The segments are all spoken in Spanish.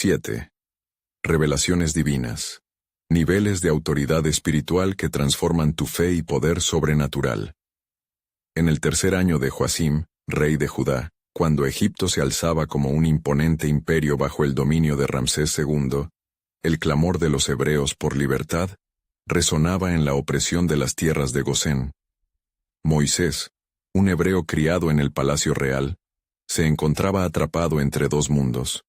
7. Revelaciones divinas. Niveles de autoridad espiritual que transforman tu fe y poder sobrenatural. En el tercer año de Joacim, rey de Judá, cuando Egipto se alzaba como un imponente imperio bajo el dominio de Ramsés II, el clamor de los hebreos por libertad resonaba en la opresión de las tierras de Gosén. Moisés, un hebreo criado en el palacio real, se encontraba atrapado entre dos mundos: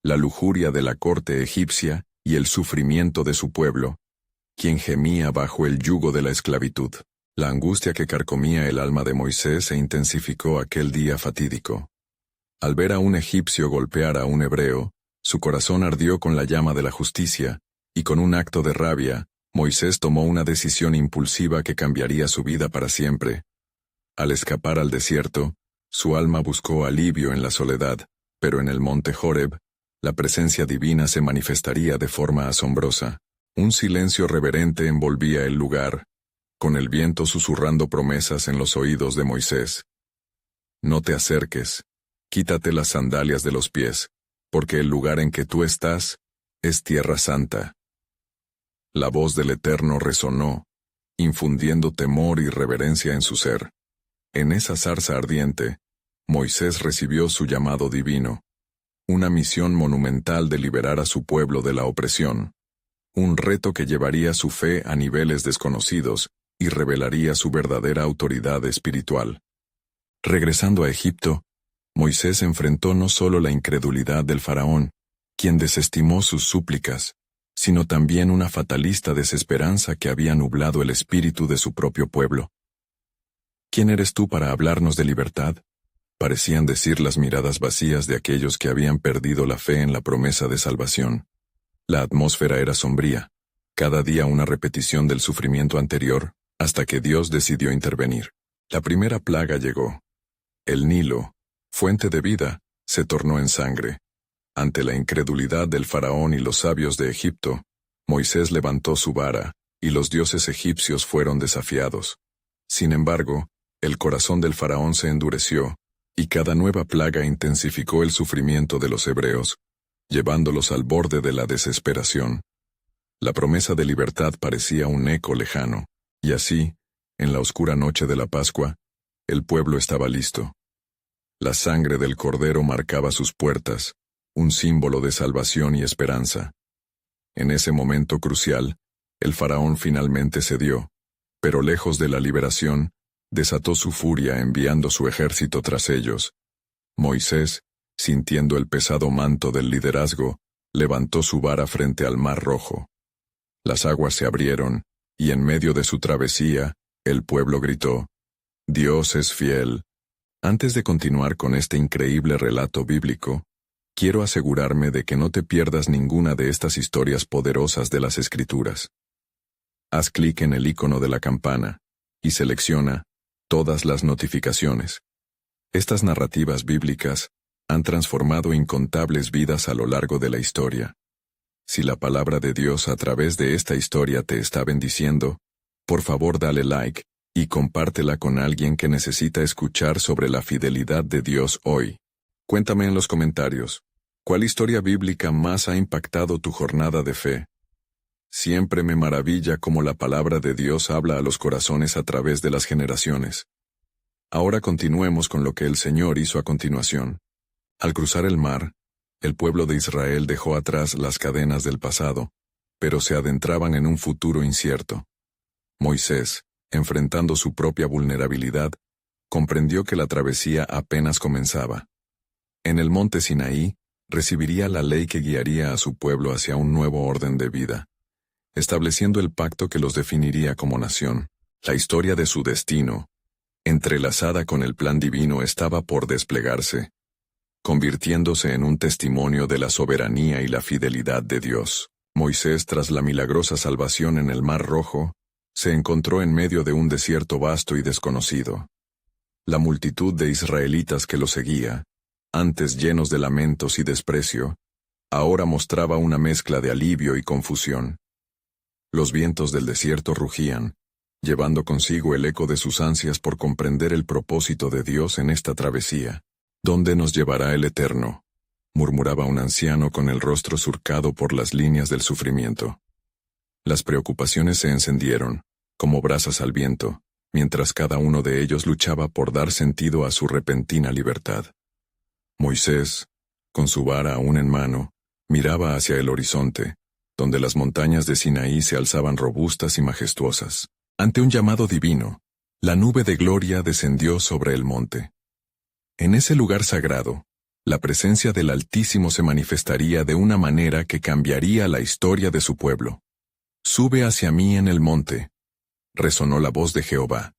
la lujuria de la corte egipcia y el sufrimiento de su pueblo, quien gemía bajo el yugo de la esclavitud. La angustia que carcomía el alma de Moisés se intensificó aquel día fatídico. Al ver a un egipcio golpear a un hebreo, su corazón ardió con la llama de la justicia, y con un acto de rabia, Moisés tomó una decisión impulsiva que cambiaría su vida para siempre. Al escapar al desierto, su alma buscó alivio en la soledad, pero en el monte Horeb, la presencia divina se manifestaría de forma asombrosa. Un silencio reverente envolvía el lugar, con el viento susurrando promesas en los oídos de Moisés. No te acerques, quítate las sandalias de los pies, porque el lugar en que tú estás es tierra santa. La voz del Eterno resonó, infundiendo temor y reverencia en su ser. En esa zarza ardiente, Moisés recibió su llamado divino, una misión monumental de liberar a su pueblo de la opresión, un reto que llevaría su fe a niveles desconocidos y revelaría su verdadera autoridad espiritual. Regresando a Egipto, Moisés enfrentó no solo la incredulidad del faraón, quien desestimó sus súplicas, sino también una fatalista desesperanza que había nublado el espíritu de su propio pueblo. ¿Quién eres tú para hablarnos de libertad?, parecían decir las miradas vacías de aquellos que habían perdido la fe en la promesa de salvación. La atmósfera era sombría, cada día una repetición del sufrimiento anterior, hasta que Dios decidió intervenir. La primera plaga llegó. El Nilo, fuente de vida, se tornó en sangre. Ante la incredulidad del faraón y los sabios de Egipto, Moisés levantó su vara, y los dioses egipcios fueron desafiados. Sin embargo, el corazón del faraón se endureció, y cada nueva plaga intensificó el sufrimiento de los hebreos, llevándolos al borde de la desesperación. La promesa de libertad parecía un eco lejano, y así, en la oscura noche de la Pascua, el pueblo estaba listo. La sangre del Cordero marcaba sus puertas, un símbolo de salvación y esperanza. En ese momento crucial, el faraón finalmente cedió, pero lejos de la liberación, desató su furia enviando su ejército tras ellos. Moisés, sintiendo el pesado manto del liderazgo, levantó su vara frente al Mar Rojo. Las aguas se abrieron, y en medio de su travesía, el pueblo gritó: «Dios es fiel». Antes de continuar con este increíble relato bíblico, quiero asegurarme de que no te pierdas ninguna de estas historias poderosas de las Escrituras. Haz clic en el icono de la campana, y selecciona todas las notificaciones. Estas narrativas bíblicas han transformado incontables vidas a lo largo de la historia. Si la palabra de Dios a través de esta historia te está bendiciendo, por favor dale like y compártela con alguien que necesita escuchar sobre la fidelidad de Dios hoy. Cuéntame en los comentarios, ¿cuál historia bíblica más ha impactado tu jornada de fe? Siempre me maravilla cómo la palabra de Dios habla a los corazones a través de las generaciones. Ahora continuemos con lo que el Señor hizo a continuación. Al cruzar el mar, el pueblo de Israel dejó atrás las cadenas del pasado, pero se adentraban en un futuro incierto. Moisés, enfrentando su propia vulnerabilidad, comprendió que la travesía apenas comenzaba. En el monte Sinaí, recibiría la ley que guiaría a su pueblo hacia un nuevo orden de vida, estableciendo el pacto que los definiría como nación. La historia de su destino, entrelazada con el plan divino, estaba por desplegarse, convirtiéndose en un testimonio de la soberanía y la fidelidad de Dios. Moisés, tras la milagrosa salvación en el Mar Rojo, se encontró en medio de un desierto vasto y desconocido. La multitud de israelitas que lo seguía, antes llenos de lamentos y desprecio, ahora mostraba una mezcla de alivio y confusión. Los vientos del desierto rugían, llevando consigo el eco de sus ansias por comprender el propósito de Dios en esta travesía. ¿Dónde nos llevará el Eterno? murmuraba un anciano con el rostro surcado por las líneas del sufrimiento. Las preocupaciones se encendieron, como brasas al viento, mientras cada uno de ellos luchaba por dar sentido a su repentina libertad. Moisés, con su vara aún en mano, miraba hacia el horizonte, donde las montañas de Sinaí se alzaban robustas y majestuosas. Ante un llamado divino, la nube de gloria descendió sobre el monte. En ese lugar sagrado, la presencia del Altísimo se manifestaría de una manera que cambiaría la historia de su pueblo. «Sube hacia mí en el monte», resonó la voz de Jehová.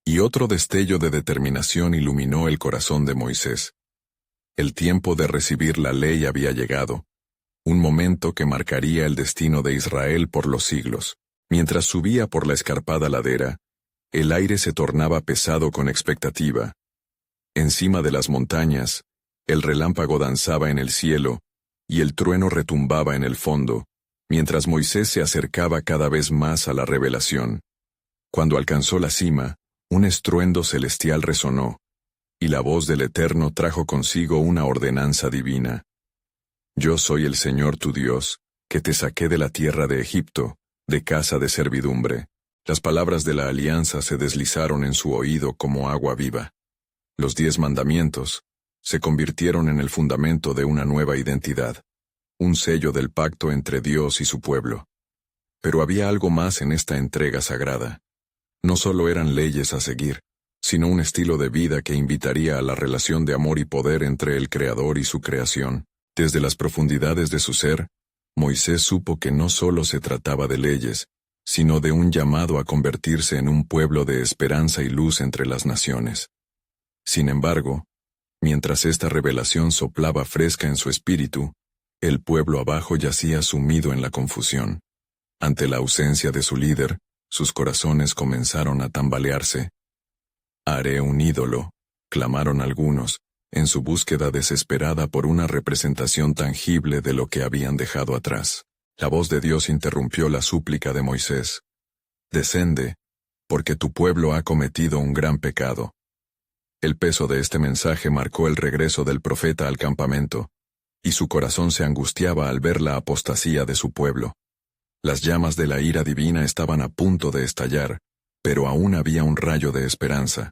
Y otro destello de determinación iluminó el corazón de Moisés. El tiempo de recibir la ley había llegado, un momento que marcaría el destino de Israel por los siglos. Mientras subía por la escarpada ladera, el aire se tornaba pesado con expectativa. Encima de las montañas, el relámpago danzaba en el cielo, y el trueno retumbaba en el fondo, mientras Moisés se acercaba cada vez más a la revelación. Cuando alcanzó la cima, un estruendo celestial resonó, y la voz del Eterno trajo consigo una ordenanza divina. «Yo soy el Señor tu Dios, que te saqué de la tierra de Egipto, de casa de servidumbre». Las palabras de la alianza se deslizaron en su oído como agua viva. Los 10 mandamientos se convirtieron en el fundamento de una nueva identidad, un sello del pacto entre Dios y su pueblo. Pero había algo más en esta entrega sagrada. No solo eran leyes a seguir, sino un estilo de vida que invitaría a la relación de amor y poder entre el Creador y su creación. Desde las profundidades de su ser, Moisés supo que no solo se trataba de leyes, sino de un llamado a convertirse en un pueblo de esperanza y luz entre las naciones. Sin embargo, mientras esta revelación soplaba fresca en su espíritu, el pueblo abajo yacía sumido en la confusión. Ante la ausencia de su líder, sus corazones comenzaron a tambalearse. «Haré un ídolo», clamaron algunos, en su búsqueda desesperada por una representación tangible de lo que habían dejado atrás. La voz de Dios interrumpió la súplica de Moisés. «Descende, porque tu pueblo ha cometido un gran pecado». El peso de este mensaje marcó el regreso del profeta al campamento, y su corazón se angustiaba al ver la apostasía de su pueblo. Las llamas de la ira divina estaban a punto de estallar, pero aún había un rayo de esperanza.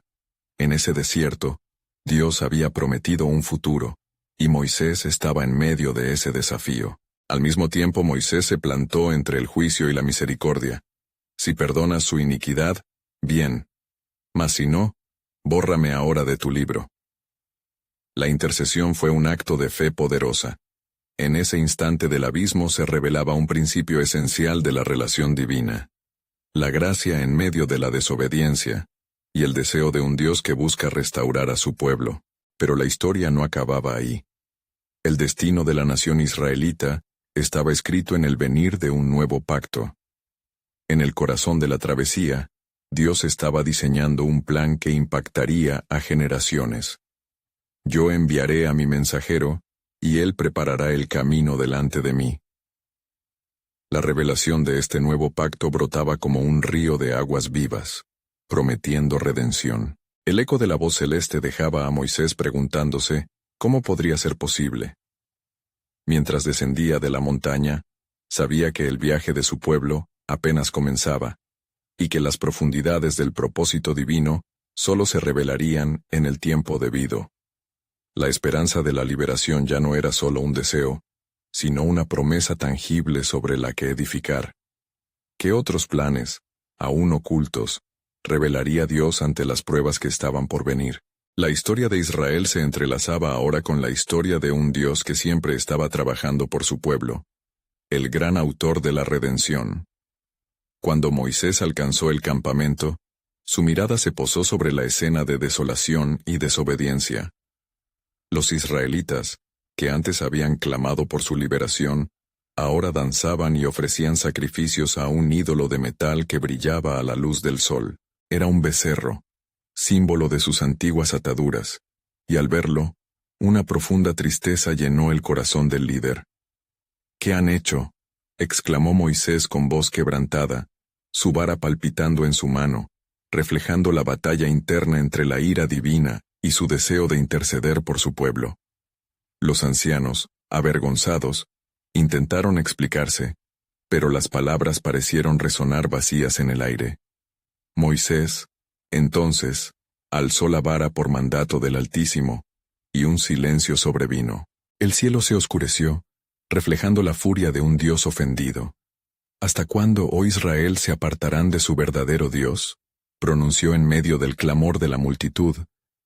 En ese desierto, Dios había prometido un futuro, y Moisés estaba en medio de ese desafío. Al mismo tiempo Moisés se plantó entre el juicio y la misericordia. Si perdonas su iniquidad, bien. Mas si no, bórrame ahora de tu libro. La intercesión fue un acto de fe poderosa. En ese instante del abismo se revelaba un principio esencial de la relación divina. La gracia en medio de la desobediencia, y el deseo de un Dios que busca restaurar a su pueblo. Pero la historia no acababa ahí. El destino de la nación israelita estaba escrito en el venir de un nuevo pacto. En el corazón de la travesía, Dios estaba diseñando un plan que impactaría a generaciones. «Yo enviaré a mi mensajero, y él preparará el camino delante de mí». La revelación de este nuevo pacto brotaba como un río de aguas vivas, prometiendo redención. El eco de la voz celeste dejaba a Moisés preguntándose cómo podría ser posible. Mientras descendía de la montaña, sabía que el viaje de su pueblo apenas comenzaba, y que las profundidades del propósito divino solo se revelarían en el tiempo debido. La esperanza de la liberación ya no era solo un deseo, sino una promesa tangible sobre la que edificar. ¿Qué otros planes, aún ocultos, revelaría Dios ante las pruebas que estaban por venir? La historia de Israel se entrelazaba ahora con la historia de un Dios que siempre estaba trabajando por su pueblo, el gran autor de la redención. Cuando Moisés alcanzó el campamento, su mirada se posó sobre la escena de desolación y desobediencia. Los israelitas, que antes habían clamado por su liberación, ahora danzaban y ofrecían sacrificios a un ídolo de metal que brillaba a la luz del sol. Era un becerro, símbolo de sus antiguas ataduras, y al verlo, una profunda tristeza llenó el corazón del líder. «¿Qué han hecho?», exclamó Moisés con voz quebrantada, su vara palpitando en su mano, reflejando la batalla interna entre la ira divina y su deseo de interceder por su pueblo. Los ancianos, avergonzados, intentaron explicarse, pero las palabras parecieron resonar vacías en el aire. Moisés, entonces, alzó la vara por mandato del Altísimo, y un silencio sobrevino. El cielo se oscureció, reflejando la furia de un Dios ofendido. ¿Hasta cuándo, oh Israel, se apartarán de su verdadero Dios? Pronunció en medio del clamor de la multitud,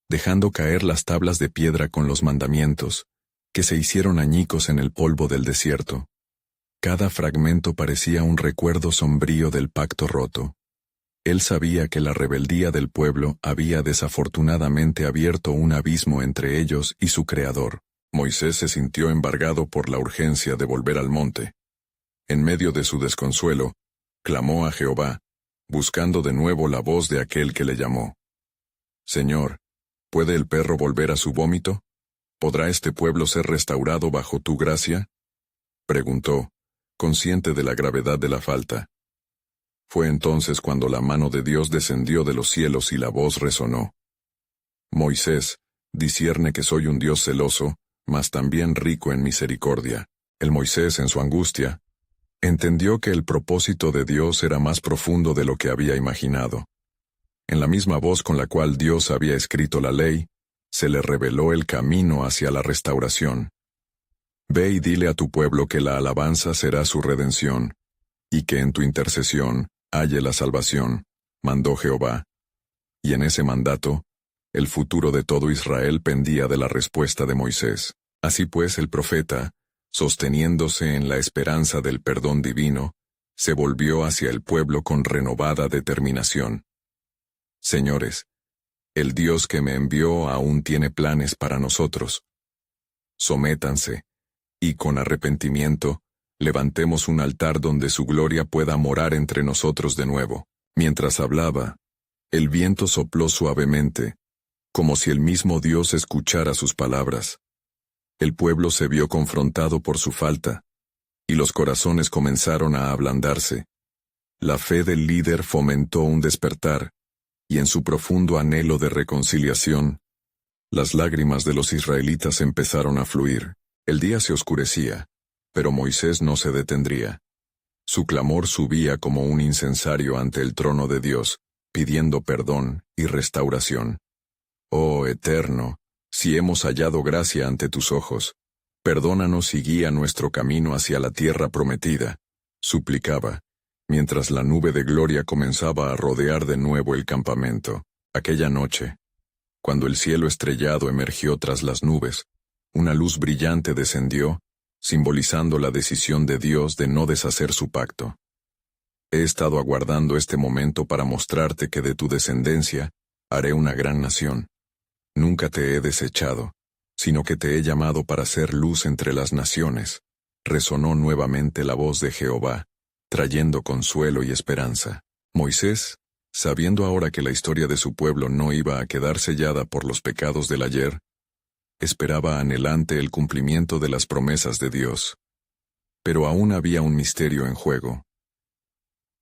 dejando caer las tablas de piedra con los mandamientos, que se hicieron añicos en el polvo del desierto. Cada fragmento parecía un recuerdo sombrío del pacto roto. Él sabía que la rebeldía del pueblo había desafortunadamente abierto un abismo entre ellos y su Creador. Moisés se sintió embargado por la urgencia de volver al monte. En medio de su desconsuelo, clamó a Jehová, buscando de nuevo la voz de aquel que le llamó. Señor, ¿puede el perro volver a su vómito? ¿Podrá este pueblo ser restaurado bajo tu gracia? Preguntó, consciente de la gravedad de la falta. Fue entonces cuando la mano de Dios descendió de los cielos y la voz resonó. Moisés, discierne que soy un Dios celoso, mas también rico en misericordia. El Moisés, en su angustia, entendió que el propósito de Dios era más profundo de lo que había imaginado. En la misma voz con la cual Dios había escrito la ley, se le reveló el camino hacia la restauración. Ve y dile a tu pueblo que la alabanza será su redención, y que en tu intercesión halle la salvación, mandó Jehová. Y en ese mandato, el futuro de todo Israel pendía de la respuesta de Moisés. Así pues el profeta, sosteniéndose en la esperanza del perdón divino, se volvió hacia el pueblo con renovada determinación. Señores, el Dios que me envió aún tiene planes para nosotros. Sométanse, y con arrepentimiento, levantemos un altar donde su gloria pueda morar entre nosotros de nuevo. Mientras hablaba, el viento sopló suavemente, como si el mismo Dios escuchara sus palabras. El pueblo se vio confrontado por su falta, y los corazones comenzaron a ablandarse. La fe del líder fomentó un despertar, y en su profundo anhelo de reconciliación, las lágrimas de los israelitas empezaron a fluir. El día se oscurecía, pero Moisés no se detendría. Su clamor subía como un incensario ante el trono de Dios, pidiendo perdón y restauración. Oh Eterno, si hemos hallado gracia ante tus ojos, perdónanos y guía nuestro camino hacia la tierra prometida, suplicaba, mientras la nube de gloria comenzaba a rodear de nuevo el campamento. Aquella noche, cuando el cielo estrellado emergió tras las nubes, una luz brillante descendió, simbolizando la decisión de Dios de no deshacer su pacto. He estado aguardando este momento para mostrarte que de tu descendencia haré una gran nación. Nunca te he desechado, sino que te he llamado para ser luz entre las naciones. Resonó nuevamente la voz de Jehová, trayendo consuelo y esperanza. Moisés, sabiendo ahora que la historia de su pueblo no iba a quedar sellada por los pecados del ayer, esperaba anhelante el cumplimiento de las promesas de Dios. Pero aún había un misterio en juego.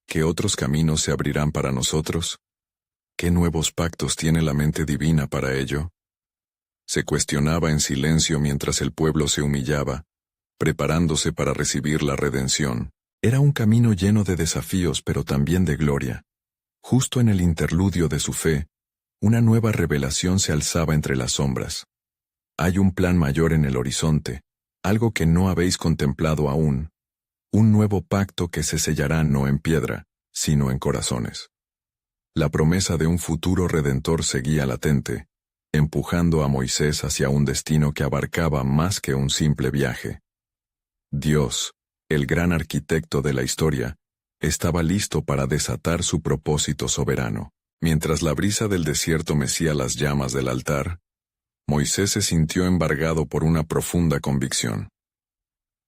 ¿Qué otros caminos se abrirán para nosotros? ¿Qué nuevos pactos tiene la mente divina para ello? Se cuestionaba en silencio mientras el pueblo se humillaba, preparándose para recibir la redención. Era un camino lleno de desafíos pero también de gloria. Justo en el interludio de su fe, una nueva revelación se alzaba entre las sombras. Hay un plan mayor en el horizonte, algo que no habéis contemplado aún, un nuevo pacto que se sellará no en piedra, sino en corazones. La promesa de un futuro redentor seguía latente, empujando a Moisés hacia un destino que abarcaba más que un simple viaje. Dios, el gran arquitecto de la historia, estaba listo para desatar su propósito soberano. Mientras la brisa del desierto mecía las llamas del altar, Moisés se sintió embargado por una profunda convicción.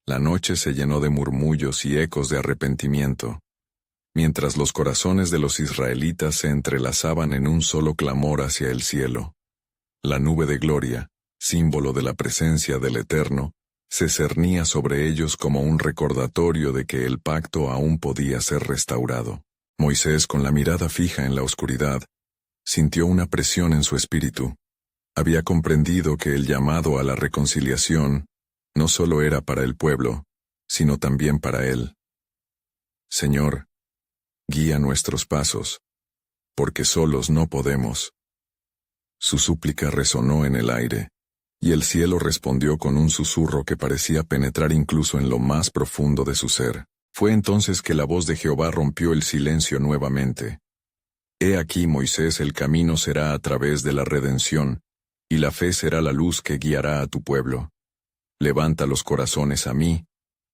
La noche se llenó de murmullos y ecos de arrepentimiento, mientras los corazones de los israelitas se entrelazaban en un solo clamor hacia el cielo. La nube de gloria, símbolo de la presencia del Eterno, se cernía sobre ellos como un recordatorio de que el pacto aún podía ser restaurado. Moisés, con la mirada fija en la oscuridad, sintió una presión en su espíritu. Había comprendido que el llamado a la reconciliación no solo era para el pueblo, sino también para él. Señor, guía nuestros pasos, porque solos no podemos. Su súplica resonó en el aire, y el cielo respondió con un susurro que parecía penetrar incluso en lo más profundo de su ser. Fue entonces que la voz de Jehová rompió el silencio nuevamente. He aquí, Moisés, el camino será a través de la redención, y la fe será la luz que guiará a tu pueblo. Levanta los corazones a mí,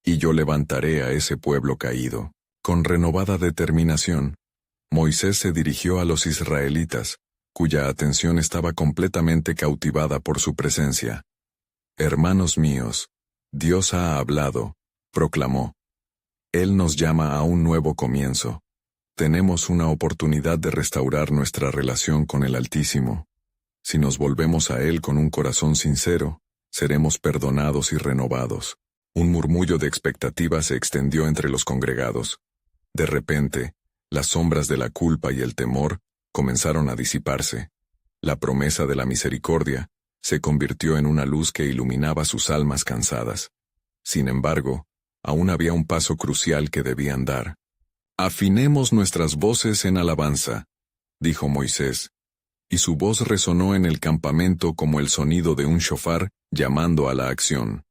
y yo levantaré a ese pueblo caído. Con renovada determinación, Moisés se dirigió a los israelitas, cuya atención estaba completamente cautivada por su presencia. Hermanos míos, Dios ha hablado, proclamó. Él nos llama a un nuevo comienzo. Tenemos una oportunidad de restaurar nuestra relación con el Altísimo. Si nos volvemos a Él con un corazón sincero, seremos perdonados y renovados. Un murmullo de expectativa se extendió entre los congregados. De repente, las sombras de la culpa y el temor comenzaron a disiparse. La promesa de la misericordia se convirtió en una luz que iluminaba sus almas cansadas. Sin embargo, aún había un paso crucial que debían dar. Afinemos nuestras voces en alabanza, dijo Moisés, y su voz resonó en el campamento como el sonido de un shofar llamando a la acción.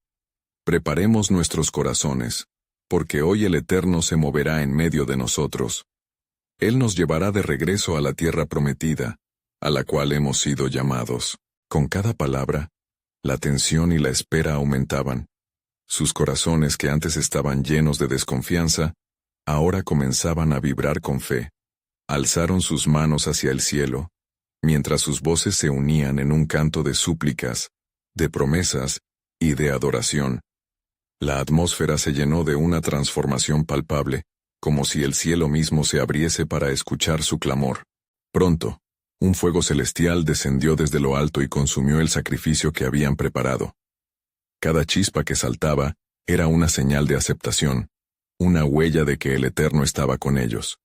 Preparemos nuestros corazones, porque hoy el Eterno se moverá en medio de nosotros. Él nos llevará de regreso a la tierra prometida, a la cual hemos sido llamados. Con cada palabra, la tensión y la espera aumentaban. Sus corazones, que antes estaban llenos de desconfianza, ahora comenzaban a vibrar con fe. Alzaron sus manos hacia el cielo, mientras sus voces se unían en un canto de súplicas, de promesas y de adoración. La atmósfera se llenó de una transformación palpable, como si el cielo mismo se abriese para escuchar su clamor. Pronto, un fuego celestial descendió desde lo alto y consumió el sacrificio que habían preparado. Cada chispa que saltaba era una señal de aceptación, una huella de que el Eterno estaba con ellos.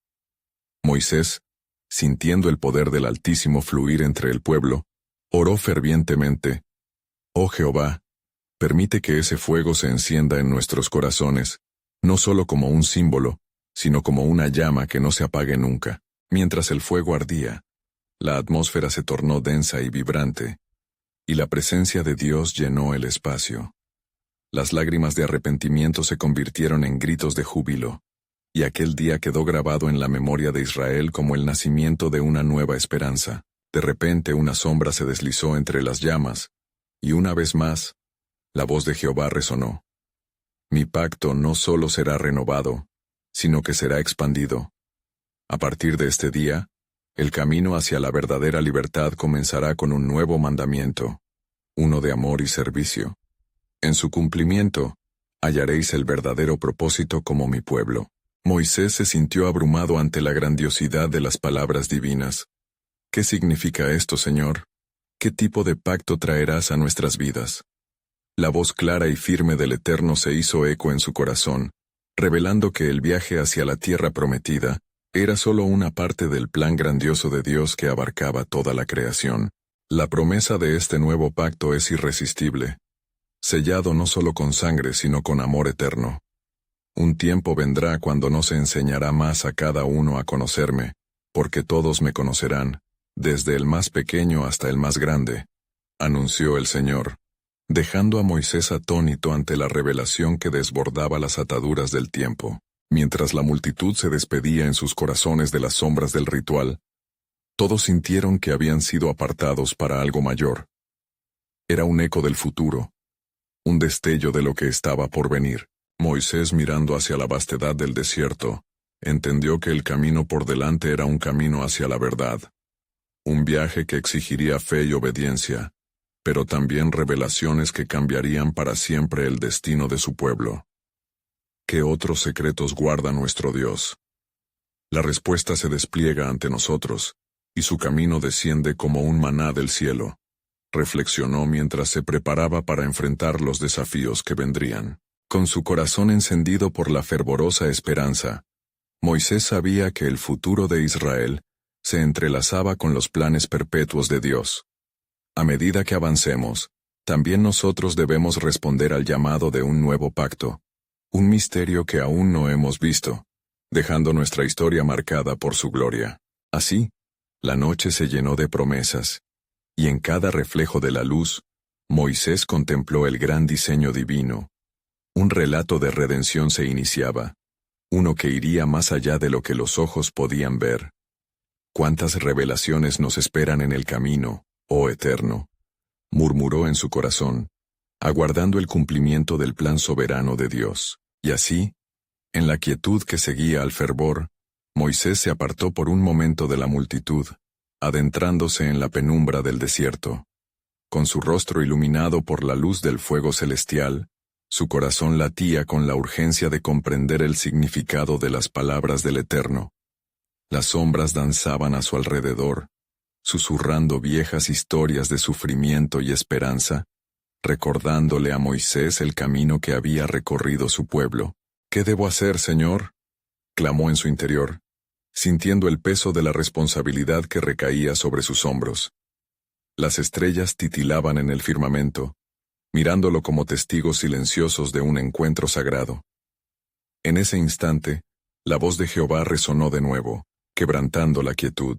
Moisés, sintiendo el poder del Altísimo fluir entre el pueblo, oró fervientemente: «Oh Jehová, permite que ese fuego se encienda en nuestros corazones, no solo como un símbolo, sino como una llama que no se apague nunca». Mientras el fuego ardía, la atmósfera se tornó densa y vibrante, y la presencia de Dios llenó el espacio. Las lágrimas de arrepentimiento se convirtieron en gritos de júbilo, y aquel día quedó grabado en la memoria de Israel como el nacimiento de una nueva esperanza. De repente una sombra se deslizó entre las llamas, y una vez más, la voz de Jehová resonó. Mi pacto no solo será renovado, sino que será expandido. A partir de este día, el camino hacia la verdadera libertad comenzará con un nuevo mandamiento, uno de amor y servicio. En su cumplimiento, hallaréis el verdadero propósito como mi pueblo. Moisés se sintió abrumado ante la grandiosidad de las palabras divinas. ¿Qué significa esto, Señor? ¿Qué tipo de pacto traerás a nuestras vidas? La voz clara y firme del Eterno se hizo eco en su corazón, revelando que el viaje hacia la tierra prometida era solo una parte del plan grandioso de Dios que abarcaba toda la creación. La promesa de este nuevo pacto es irresistible, sellado no solo con sangre sino con amor eterno. Un tiempo vendrá cuando no se enseñará más a cada uno a conocerme, porque todos me conocerán, desde el más pequeño hasta el más grande, anunció el Señor, dejando a Moisés atónito ante la revelación que desbordaba las ataduras del tiempo. Mientras la multitud se despedía en sus corazones de las sombras del ritual, todos sintieron que habían sido apartados para algo mayor. Era un eco del futuro, un destello de lo que estaba por venir. Moisés, mirando hacia la vastedad del desierto, entendió que el camino por delante era un camino hacia la verdad. Un viaje que exigiría fe y obediencia, pero también revelaciones que cambiarían para siempre el destino de su pueblo. ¿Qué otros secretos guarda nuestro Dios? La respuesta se despliega ante nosotros, y su camino desciende como un maná del cielo. Reflexionó mientras se preparaba para enfrentar los desafíos que vendrían. Con su corazón encendido por la fervorosa esperanza, Moisés sabía que el futuro de Israel se entrelazaba con los planes perpetuos de Dios. A medida que avancemos, también nosotros debemos responder al llamado de un nuevo pacto, un misterio que aún no hemos visto, dejando nuestra historia marcada por su gloria. Así, la noche se llenó de promesas, y en cada reflejo de la luz, Moisés contempló el gran diseño divino. Un relato de redención se iniciaba, uno que iría más allá de lo que los ojos podían ver. ¿Cuántas revelaciones nos esperan en el camino, oh Eterno?, murmuró en su corazón, aguardando el cumplimiento del plan soberano de Dios. Y así, en la quietud que seguía al fervor, Moisés se apartó por un momento de la multitud, adentrándose en la penumbra del desierto. Con su rostro iluminado por la luz del fuego celestial, su corazón latía con la urgencia de comprender el significado de las palabras del Eterno. Las sombras danzaban a su alrededor, susurrando viejas historias de sufrimiento y esperanza, recordándole a Moisés el camino que había recorrido su pueblo. «¿Qué debo hacer, Señor?», clamó en su interior, sintiendo el peso de la responsabilidad que recaía sobre sus hombros. Las estrellas titilaban en el firmamento, mirándolo como testigos silenciosos de un encuentro sagrado. En ese instante, la voz de Jehová resonó de nuevo, quebrantando la quietud.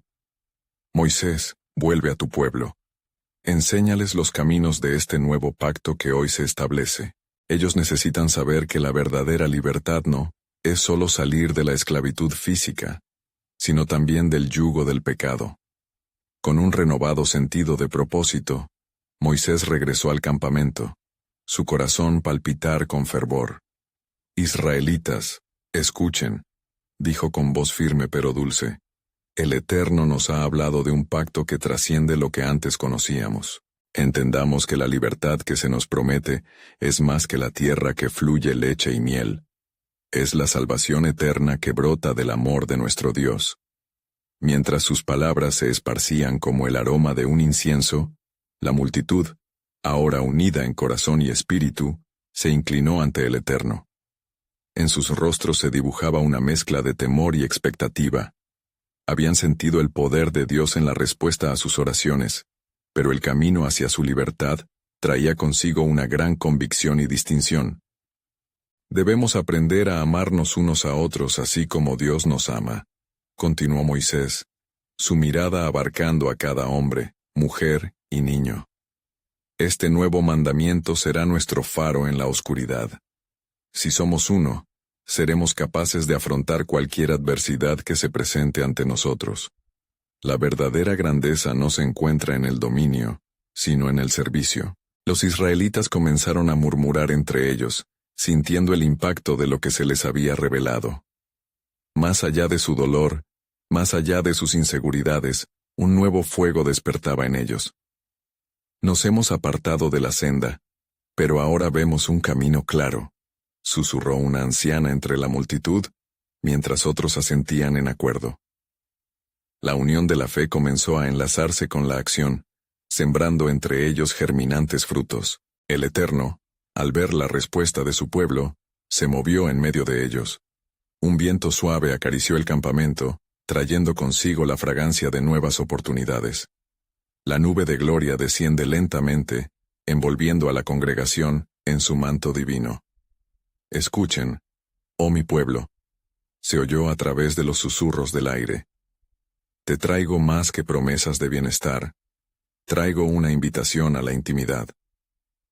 «Moisés, vuelve a tu pueblo. Enséñales los caminos de este nuevo pacto que hoy se establece. Ellos necesitan saber que la verdadera libertad no es solo salir de la esclavitud física, sino también del yugo del pecado». Con un renovado sentido de propósito, Moisés regresó al campamento, su corazón palpitar con fervor. «Israelitas, escuchen», dijo con voz firme pero dulce. «El Eterno nos ha hablado de un pacto que trasciende lo que antes conocíamos. Entendamos que la libertad que se nos promete es más que la tierra que fluye leche y miel. Es la salvación eterna que brota del amor de nuestro Dios». Mientras sus palabras se esparcían como el aroma de un incienso, la multitud, ahora unida en corazón y espíritu, se inclinó ante el Eterno. En sus rostros se dibujaba una mezcla de temor y expectativa. Habían sentido el poder de Dios en la respuesta a sus oraciones, pero el camino hacia su libertad traía consigo una gran convicción y distinción. «Debemos aprender a amarnos unos a otros así como Dios nos ama», continuó Moisés, su mirada abarcando a cada hombre, mujer y niño. «Este nuevo mandamiento será nuestro faro en la oscuridad. Si somos uno, seremos capaces de afrontar cualquier adversidad que se presente ante nosotros. La verdadera grandeza no se encuentra en el dominio, sino en el servicio». Los israelitas comenzaron a murmurar entre ellos, sintiendo el impacto de lo que se les había revelado. Más allá de su dolor, más allá de sus inseguridades, un nuevo fuego despertaba en ellos. «Nos hemos apartado de la senda, pero ahora vemos un camino claro», susurró una anciana entre la multitud, mientras otros asentían en acuerdo. La unión de la fe comenzó a enlazarse con la acción, sembrando entre ellos germinantes frutos. El Eterno, al ver la respuesta de su pueblo, se movió en medio de ellos. Un viento suave acarició el campamento, trayendo consigo la fragancia de nuevas oportunidades. La nube de gloria desciende lentamente, envolviendo a la congregación en su manto divino. «Escuchen, oh mi pueblo», se oyó a través de los susurros del aire. «Te traigo más que promesas de bienestar. Traigo una invitación a la intimidad.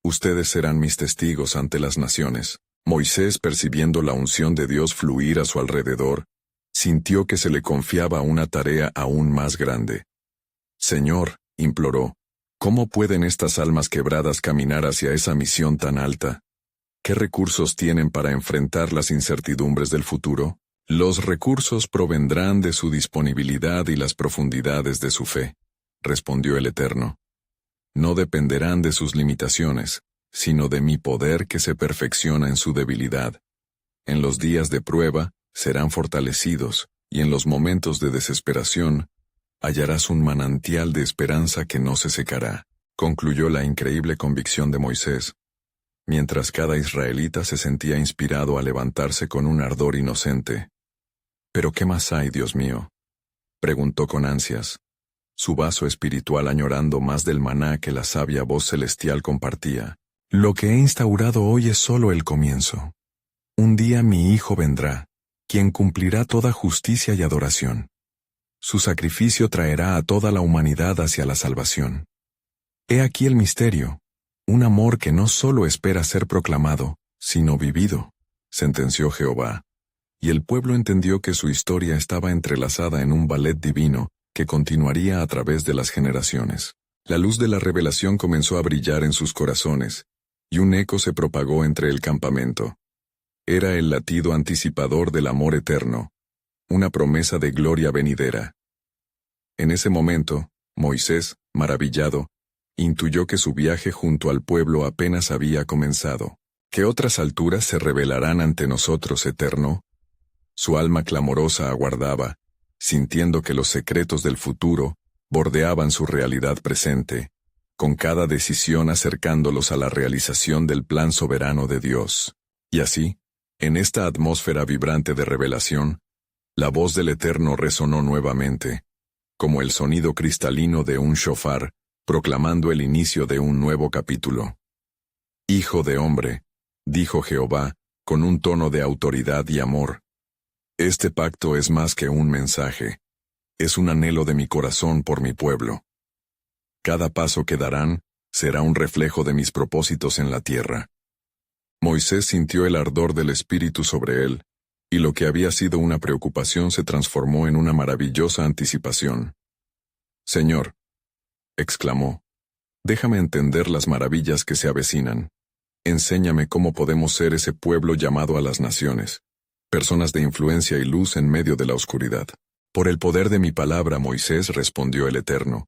Ustedes serán mis testigos ante las naciones». Moisés, percibiendo la unción de Dios fluir a su alrededor, sintió que se le confiaba una tarea aún más grande. «Señor», imploró, «¿cómo pueden estas almas quebradas caminar hacia esa misión tan alta? ¿Qué recursos tienen para enfrentar las incertidumbres del futuro?» «Los recursos provendrán de su disponibilidad y las profundidades de su fe», respondió el Eterno. «No dependerán de sus limitaciones, sino de mi poder que se perfecciona en su debilidad. En los días de prueba, serán fortalecidos, y en los momentos de desesperación, hallarás un manantial de esperanza que no se secará», concluyó la increíble convicción de Moisés, mientras cada israelita se sentía inspirado a levantarse con un ardor inocente. «¿Pero qué más hay, Dios mío?», preguntó con ansias. su vaso espiritual añorando más del maná que la sabia voz celestial compartía. Lo que he instaurado hoy es solo el comienzo. Un día mi Hijo vendrá, quien cumplirá toda justicia y adoración. Su sacrificio traerá a toda la humanidad hacia la salvación. He aquí el misterio, un amor que no solo espera ser proclamado, sino vivido, sentenció Jehová. Y el pueblo entendió que su historia estaba entrelazada en un ballet divino que continuaría a través de las generaciones. La luz de la revelación comenzó a brillar en sus corazones, y un eco se propagó entre el campamento. Era el latido anticipador del amor eterno, una promesa de gloria venidera. En ese momento, Moisés, maravillado, intuyó que su viaje junto al pueblo apenas había comenzado. ¿Qué otras alturas se revelarán ante nosotros, Eterno? Su alma clamorosa aguardaba, sintiendo que los secretos del futuro bordeaban su realidad presente, con cada decisión acercándolos a la realización del plan soberano de Dios. Y así, en esta atmósfera vibrante de revelación, la voz del Eterno resonó nuevamente, como el sonido cristalino de un shofar, proclamando el inicio de un nuevo capítulo. Hijo de hombre, dijo Jehová, con un tono de autoridad y amor. Este pacto es más que un mensaje, es un anhelo de mi corazón por mi pueblo. Cada paso que darán será un reflejo de mis propósitos en la tierra. Moisés sintió el ardor del Espíritu sobre él, y lo que había sido una preocupación se transformó en una maravillosa anticipación. Señor, exclamó, déjame entender las maravillas que se avecinan. Enséñame cómo podemos ser ese pueblo llamado a las naciones, personas de influencia y luz en medio de la oscuridad. Por el poder de mi palabra, Moisés, respondió el Eterno.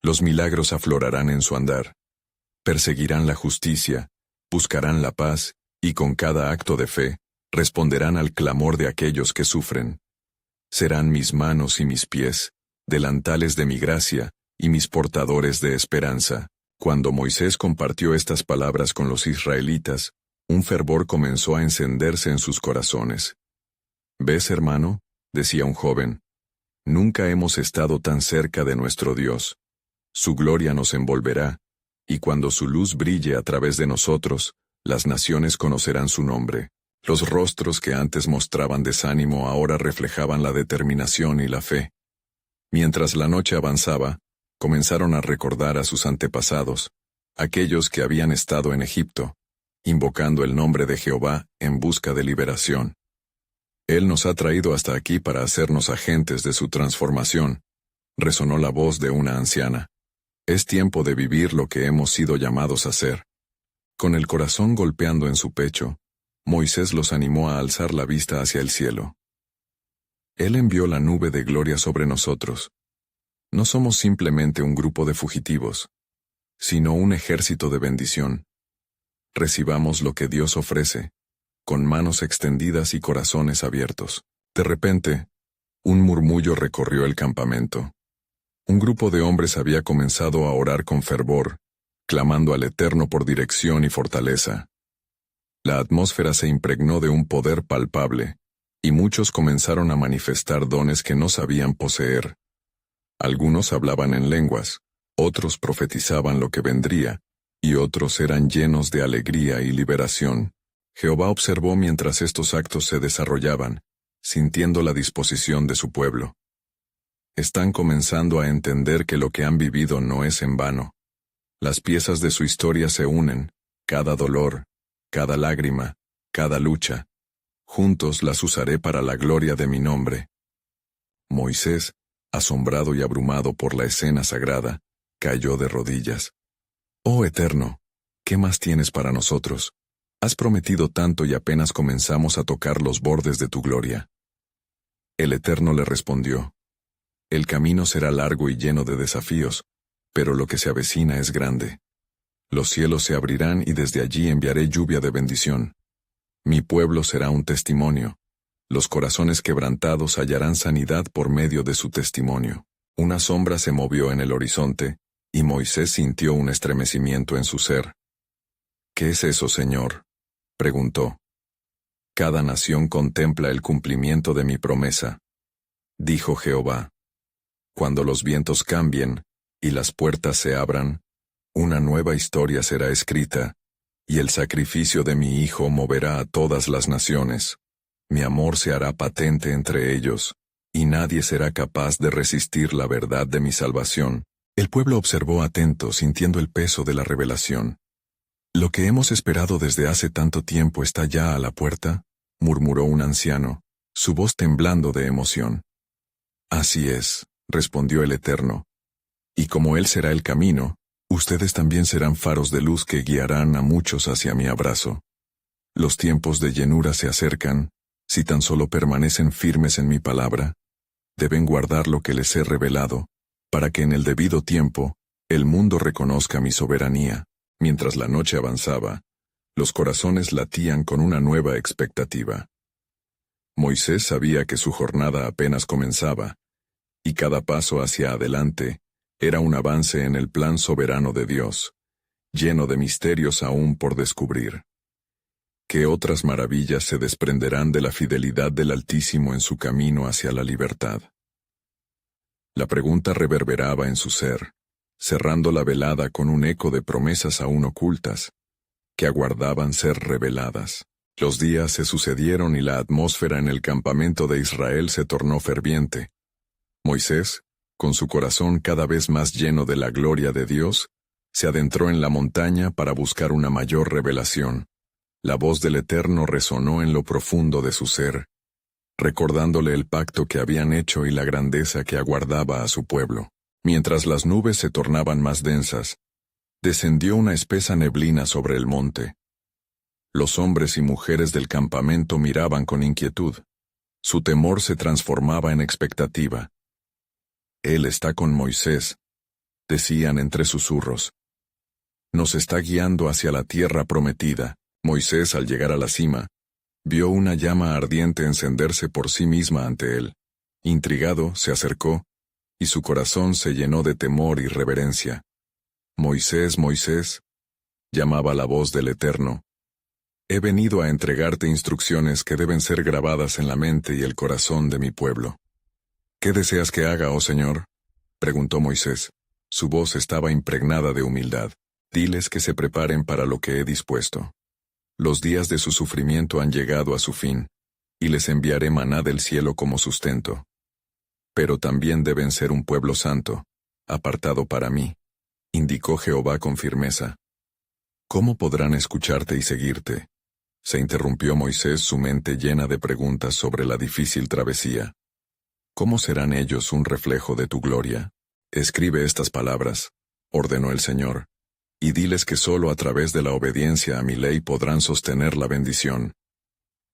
Los milagros aflorarán en su andar. Perseguirán la justicia, buscarán la paz, y con cada acto de fe, responderán al clamor de aquellos que sufren. Serán mis manos y mis pies, delantales de mi gracia, y mis portadores de esperanza. Cuando Moisés compartió estas palabras con los israelitas, un fervor comenzó a encenderse en sus corazones. ¿Ves, hermano?, decía un joven, nunca hemos estado tan cerca de nuestro Dios. Su gloria nos envolverá, y cuando su luz brille a través de nosotros, las naciones conocerán su nombre. Los rostros que antes mostraban desánimo ahora reflejaban la determinación y la fe. Mientras la noche avanzaba, comenzaron a recordar a sus antepasados, aquellos que habían estado en Egipto, invocando el nombre de Jehová en busca de liberación. Él nos ha traído hasta aquí para hacernos agentes de su transformación, resonó la voz de una anciana. Es tiempo de vivir lo que hemos sido llamados a hacer. Con el corazón golpeando en su pecho, Moisés los animó a alzar la vista hacia el cielo. Él envió la nube de gloria sobre nosotros. No somos simplemente un grupo de fugitivos, sino un ejército de bendición. Recibamos lo que Dios ofrece, con manos extendidas y corazones abiertos. De repente, un murmullo recorrió el campamento. Un grupo de hombres había comenzado a orar con fervor, clamando al Eterno por dirección y fortaleza. La atmósfera se impregnó de un poder palpable, y muchos comenzaron a manifestar dones que no sabían poseer. Algunos hablaban en lenguas, otros profetizaban lo que vendría, y otros eran llenos de alegría y liberación. Jehová observó mientras estos actos se desarrollaban, sintiendo la disposición de su pueblo. Están comenzando a entender que lo que han vivido no es en vano. Las piezas de su historia se unen, cada dolor, cada lágrima, cada lucha. Juntos las usaré para la gloria de mi nombre. Moisés, asombrado y abrumado por la escena sagrada, cayó de rodillas. Oh Eterno, ¿qué más tienes para nosotros? Has prometido tanto y apenas comenzamos a tocar los bordes de tu gloria. El Eterno le respondió, el camino será largo y lleno de desafíos, pero lo que se avecina es grande. Los cielos se abrirán y desde allí enviaré lluvia de bendición. Mi pueblo será un testimonio. Los corazones quebrantados hallarán sanidad por medio de su testimonio. Una sombra se movió en el horizonte, y Moisés sintió un estremecimiento en su ser. ¿Qué es eso, Señor?, preguntó. Cada nación contempla el cumplimiento de mi promesa, dijo Jehová. Cuando los vientos cambien, y las puertas se abran, una nueva historia será escrita, y el sacrificio de mi Hijo moverá a todas las naciones. Mi amor se hará patente entre ellos, y nadie será capaz de resistir la verdad de mi salvación. El pueblo observó atento, sintiendo el peso de la revelación. «Lo que hemos esperado desde hace tanto tiempo está ya a la puerta», murmuró un anciano, su voz temblando de emoción. «Así es», respondió el Eterno. «Y como Él será el camino, ustedes también serán faros de luz que guiarán a muchos hacia mi abrazo. Los tiempos de llenura se acercan, si tan solo permanecen firmes en mi palabra. Deben guardar lo que les he revelado, para que en el debido tiempo, el mundo reconozca mi soberanía». Mientras la noche avanzaba, los corazones latían con una nueva expectativa. Moisés sabía que su jornada apenas comenzaba, y cada paso hacia adelante era un avance en el plan soberano de Dios, lleno de misterios aún por descubrir. ¿Qué otras maravillas se desprenderán de la fidelidad del Altísimo en su camino hacia la libertad? La pregunta reverberaba en su ser, cerrando la velada con un eco de promesas aún ocultas, que aguardaban ser reveladas. Los días se sucedieron y la atmósfera en el campamento de Israel se tornó ferviente. Moisés, con su corazón cada vez más lleno de la gloria de Dios, se adentró en la montaña para buscar una mayor revelación. La voz del Eterno resonó en lo profundo de su ser, recordándole el pacto que habían hecho y la grandeza que aguardaba a su pueblo. Mientras las nubes se tornaban más densas, descendió una espesa neblina sobre el monte. Los hombres y mujeres del campamento miraban con inquietud. Su temor se transformaba en expectativa. «Él está con Moisés», decían entre susurros. «Nos está guiando hacia la tierra prometida». Moisés, al llegar a la cima, vio una llama ardiente encenderse por sí misma ante él. Intrigado, se acercó, y su corazón se llenó de temor y reverencia. «Moisés, Moisés», llamaba la voz del Eterno, «he venido a entregarte instrucciones que deben ser grabadas en la mente y el corazón de mi pueblo». «¿Qué deseas que haga, oh Señor?», preguntó Moisés. Su voz estaba impregnada de humildad. «Diles que se preparen para lo que he dispuesto. Los días de su sufrimiento han llegado a su fin, y les enviaré maná del cielo como sustento. Pero también deben ser un pueblo santo, apartado para mí», indicó Jehová con firmeza. «¿Cómo podrán escucharte y seguirte?», se interrumpió Moisés, su mente llena de preguntas sobre la difícil travesía. «¿Cómo serán ellos un reflejo de tu gloria? Escribe estas palabras», ordenó el Señor, «y diles que solo a través de la obediencia a mi ley podrán sostener la bendición.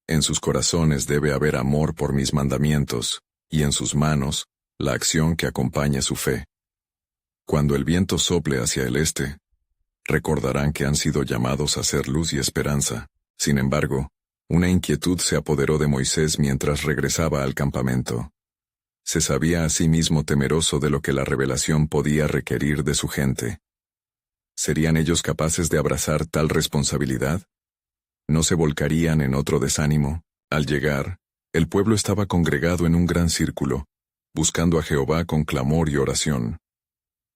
En sus corazones debe haber amor por mis mandamientos, y en sus manos, la acción que acompaña su fe. Cuando el viento sople hacia el este, recordarán que han sido llamados a ser luz y esperanza». Sin embargo, una inquietud se apoderó de Moisés mientras regresaba al campamento. Se sabía a sí mismo temeroso de lo que la revelación podía requerir de su gente. ¿Serían ellos capaces de abrazar tal responsabilidad? ¿No se volcarían en otro desánimo? Al llegar, el pueblo estaba congregado en un gran círculo, buscando a Jehová con clamor y oración.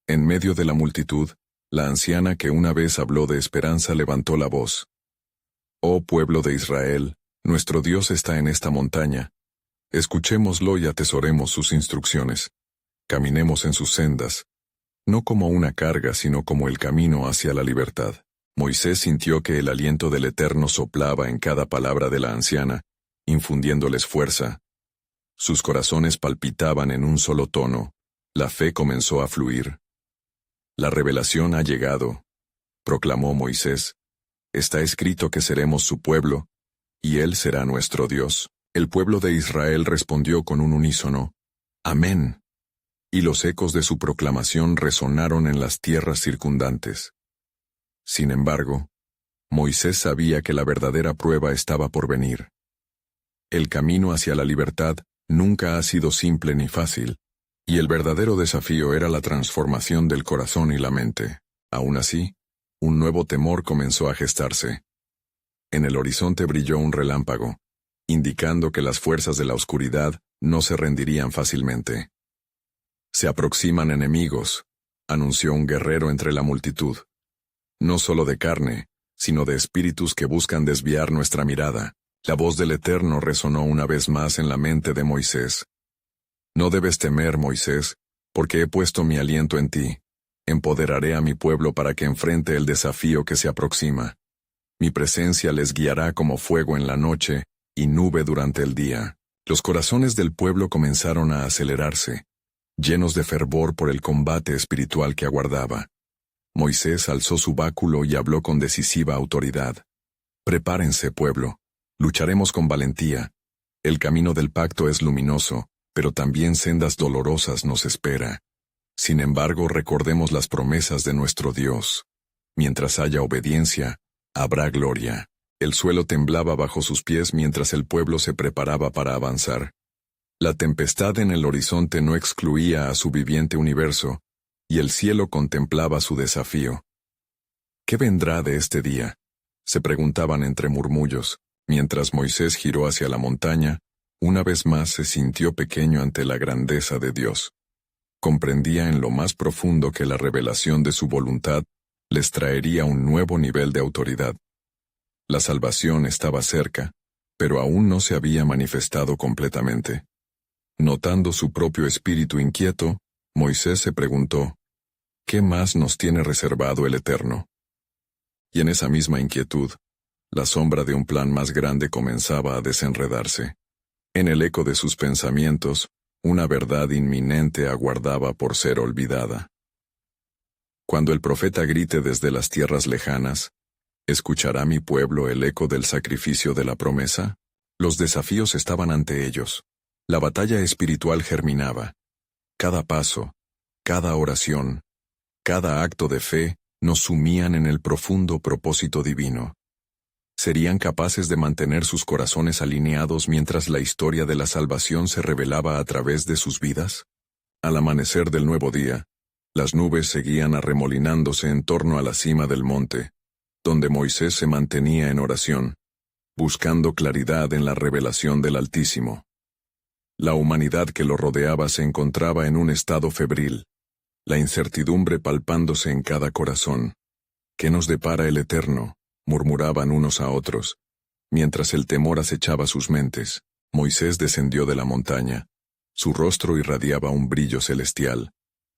En medio de la multitud, la anciana que una vez habló de esperanza levantó la voz. «Oh pueblo de Israel, nuestro Dios está en esta montaña. Escuchémoslo y atesoremos sus instrucciones. Caminemos en sus sendas, no como una carga, sino como el camino hacia la libertad». Moisés sintió que el aliento del Eterno soplaba en cada palabra de la anciana, infundiéndoles fuerza. Sus corazones palpitaban en un solo tono. La fe comenzó a fluir. «La revelación ha llegado», proclamó Moisés. «Está escrito que seremos su pueblo, y Él será nuestro Dios». El pueblo de Israel respondió con un unísono, «Amén». Y los ecos de su proclamación resonaron en las tierras circundantes. Sin embargo, Moisés sabía que la verdadera prueba estaba por venir. El camino hacia la libertad nunca ha sido simple ni fácil, y el verdadero desafío era la transformación del corazón y la mente. Aún así, un nuevo temor comenzó a gestarse. En el horizonte brilló un relámpago, indicando que las fuerzas de la oscuridad no se rendirían fácilmente. Se aproximan enemigos, anunció un guerrero entre la multitud. No solo de carne, sino de espíritus que buscan desviar nuestra mirada. La voz del Eterno resonó una vez más en la mente de Moisés. No debes temer, Moisés, porque he puesto mi aliento en ti. Empoderaré a mi pueblo para que enfrente el desafío que se aproxima. Mi presencia les guiará como fuego en la noche y nube durante el día. Los corazones del pueblo comenzaron a acelerarse, llenos de fervor por el combate espiritual que aguardaba. Moisés alzó su báculo y habló con decisiva autoridad. Prepárense, pueblo. Lucharemos con valentía. El camino del pacto es luminoso, pero también sendas dolorosas nos espera. Sin embargo, recordemos las promesas de nuestro Dios. Mientras haya obediencia, habrá gloria. El suelo temblaba bajo sus pies mientras el pueblo se preparaba para avanzar. La tempestad en el horizonte no excluía a su viviente universo, y el cielo contemplaba su desafío. ¿Qué vendrá de este día?, se preguntaban entre murmullos, mientras Moisés giró hacia la montaña. Una vez más se sintió pequeño ante la grandeza de Dios. Comprendía en lo más profundo que la revelación de su voluntad les traería un nuevo nivel de autoridad. La salvación estaba cerca, pero aún no se había manifestado completamente. Notando su propio espíritu inquieto, Moisés se preguntó, ¿qué más nos tiene reservado el Eterno? Y en esa misma inquietud, la sombra de un plan más grande comenzaba a desenredarse. En el eco de sus pensamientos, una verdad inminente aguardaba por ser olvidada. Cuando el profeta grite desde las tierras lejanas, ¿escuchará mi pueblo el eco del sacrificio de la promesa? Los desafíos estaban ante ellos. La batalla espiritual germinaba. Cada paso, cada oración, cada acto de fe nos sumían en el profundo propósito divino. ¿Serían capaces de mantener sus corazones alineados mientras la historia de la salvación se revelaba a través de sus vidas? Al amanecer del nuevo día, las nubes seguían arremolinándose en torno a la cima del monte, donde Moisés se mantenía en oración, buscando claridad en la revelación del Altísimo. La humanidad que lo rodeaba se encontraba en un estado febril, la incertidumbre palpándose en cada corazón. ¿Qué nos depara el Eterno?, murmuraban unos a otros. Mientras el temor acechaba sus mentes, Moisés descendió de la montaña. Su rostro irradiaba un brillo celestial,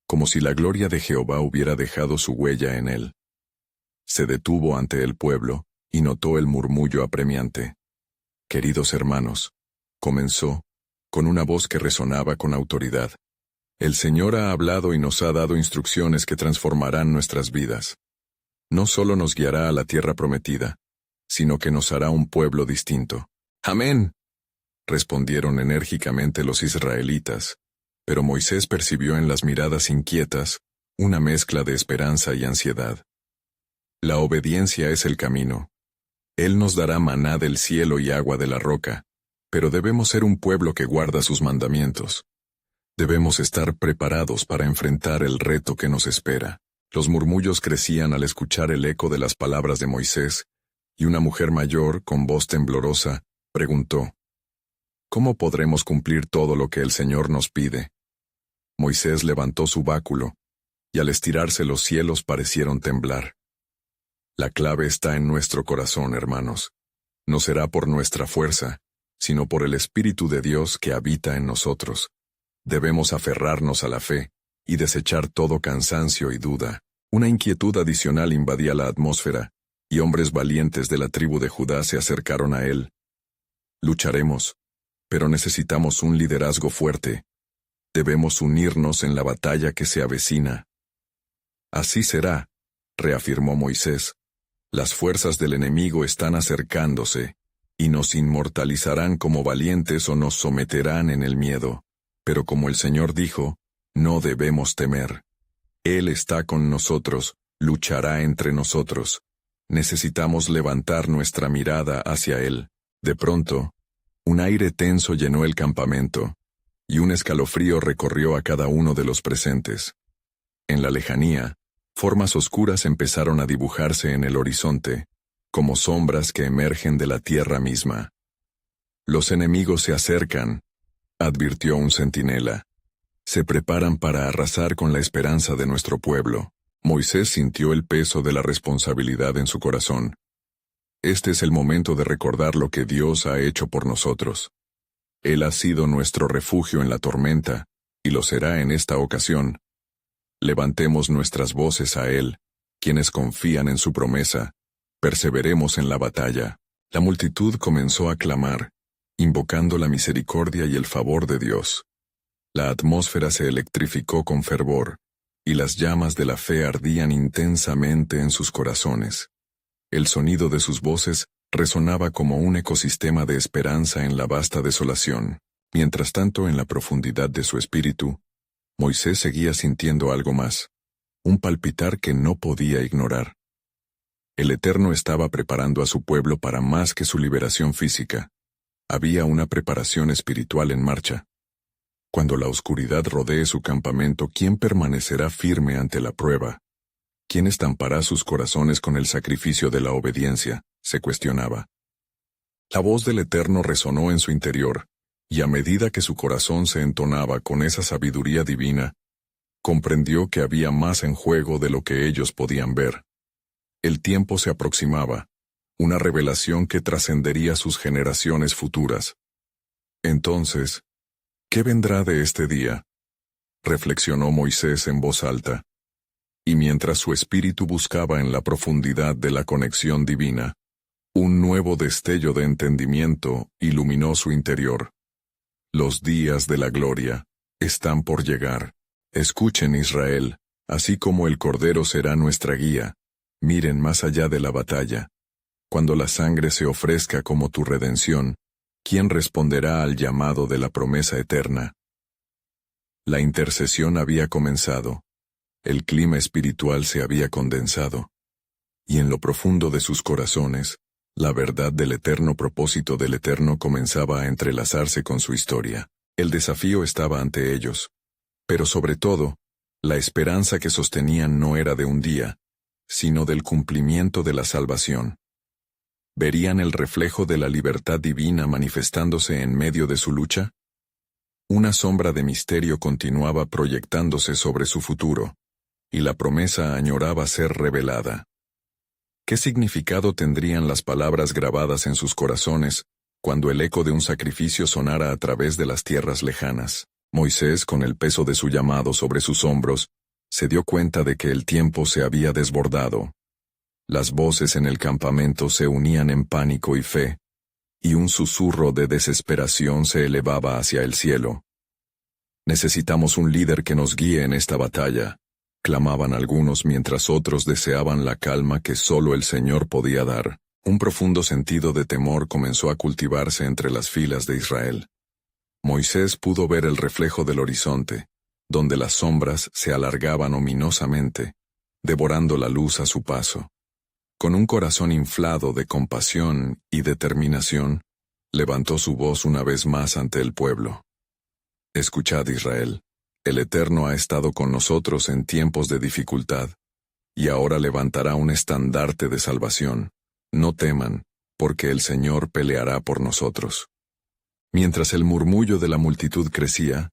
como si la gloria de Jehová hubiera dejado su huella en él. Se detuvo ante el pueblo, y notó el murmullo apremiante. «Queridos hermanos», comenzó, con una voz que resonaba con autoridad, «el Señor ha hablado y nos ha dado instrucciones que transformarán nuestras vidas. No solo nos guiará a la tierra prometida, sino que nos hará un pueblo distinto». «Amén», respondieron enérgicamente los israelitas, pero Moisés percibió en las miradas inquietas una mezcla de esperanza y ansiedad. La obediencia es el camino. Él nos dará maná del cielo y agua de la roca, pero debemos ser un pueblo que guarda sus mandamientos. Debemos estar preparados para enfrentar el reto que nos espera. Los murmullos crecían al escuchar el eco de las palabras de Moisés, y una mujer mayor, con voz temblorosa, preguntó, «¿Cómo podremos cumplir todo lo que el Señor nos pide?» Moisés levantó su báculo, y al estirarse los cielos parecieron temblar. La clave está en nuestro corazón, hermanos. No será por nuestra fuerza, sino por el Espíritu de Dios que habita en nosotros. Debemos aferrarnos a la fe y desechar todo cansancio y duda. Una inquietud adicional invadía la atmósfera, y hombres valientes de la tribu de Judá se acercaron a él. «Lucharemos, pero necesitamos un liderazgo fuerte. Debemos unirnos en la batalla que se avecina». «Así será», reafirmó Moisés. «Las fuerzas del enemigo están acercándose, y nos inmortalizarán como valientes o nos someterán en el miedo. Pero como el Señor dijo, no debemos temer. Él está con nosotros, luchará entre nosotros. Necesitamos levantar nuestra mirada hacia Él». De pronto, un aire tenso llenó el campamento, y un escalofrío recorrió a cada uno de los presentes. En la lejanía, formas oscuras empezaron a dibujarse en el horizonte, como sombras que emergen de la tierra misma. «Los enemigos se acercan», advirtió un centinela. Se preparan para arrasar con la esperanza de nuestro pueblo. Moisés sintió el peso de la responsabilidad en su corazón. Este es el momento de recordar lo que Dios ha hecho por nosotros. Él ha sido nuestro refugio en la tormenta, y lo será en esta ocasión. Levantemos nuestras voces a Él, quienes confían en su promesa. Perseveremos en la batalla. La multitud comenzó a clamar, invocando la misericordia y el favor de Dios. La atmósfera se electrificó con fervor, y las llamas de la fe ardían intensamente en sus corazones. El sonido de sus voces resonaba como un ecosistema de esperanza en la vasta desolación. Mientras tanto, en la profundidad de su espíritu, Moisés seguía sintiendo algo más, un palpitar que no podía ignorar. El Eterno estaba preparando a su pueblo para más que su liberación física. Había una preparación espiritual en marcha. Cuando la oscuridad rodee su campamento, ¿quién permanecerá firme ante la prueba? ¿Quién estampará sus corazones con el sacrificio de la obediencia?, se cuestionaba. La voz del Eterno resonó en su interior, y a medida que su corazón se entonaba con esa sabiduría divina, comprendió que había más en juego de lo que ellos podían ver. El tiempo se aproximaba, una revelación que trascendería sus generaciones futuras. Entonces, ¿qué vendrá de este día?, reflexionó Moisés en voz alta. Y mientras su espíritu buscaba en la profundidad de la conexión divina, un nuevo destello de entendimiento iluminó su interior. Los días de la gloria están por llegar. Escuchen, Israel, así como el Cordero será nuestra guía. Miren más allá de la batalla. Cuando la sangre se ofrezca como tu redención, ¿quién responderá al llamado de la promesa eterna? La intercesión había comenzado. El clima espiritual se había condensado. Y en lo profundo de sus corazones, la verdad del eterno propósito del Eterno comenzaba a entrelazarse con su historia. El desafío estaba ante ellos. Pero sobre todo, la esperanza que sostenían no era de un día, sino del cumplimiento de la salvación. ¿Verían el reflejo de la libertad divina manifestándose en medio de su lucha? Una sombra de misterio continuaba proyectándose sobre su futuro, y la promesa añoraba ser revelada. ¿Qué significado tendrían las palabras grabadas en sus corazones cuando el eco de un sacrificio sonara a través de las tierras lejanas? Moisés, con el peso de su llamado sobre sus hombros, se dio cuenta de que el tiempo se había desbordado. Las voces en el campamento se unían en pánico y fe, y un susurro de desesperación se elevaba hacia el cielo. «Necesitamos un líder que nos guíe en esta batalla», clamaban algunos mientras otros deseaban la calma que solo el Señor podía dar. Un profundo sentido de temor comenzó a cultivarse entre las filas de Israel. Moisés pudo ver el reflejo del horizonte, donde las sombras se alargaban ominosamente, devorando la luz a su paso. Con un corazón inflado de compasión y determinación, levantó su voz una vez más ante el pueblo. «Escuchad, Israel, el Eterno ha estado con nosotros en tiempos de dificultad, y ahora levantará un estandarte de salvación. No teman, porque el Señor peleará por nosotros». Mientras el murmullo de la multitud crecía,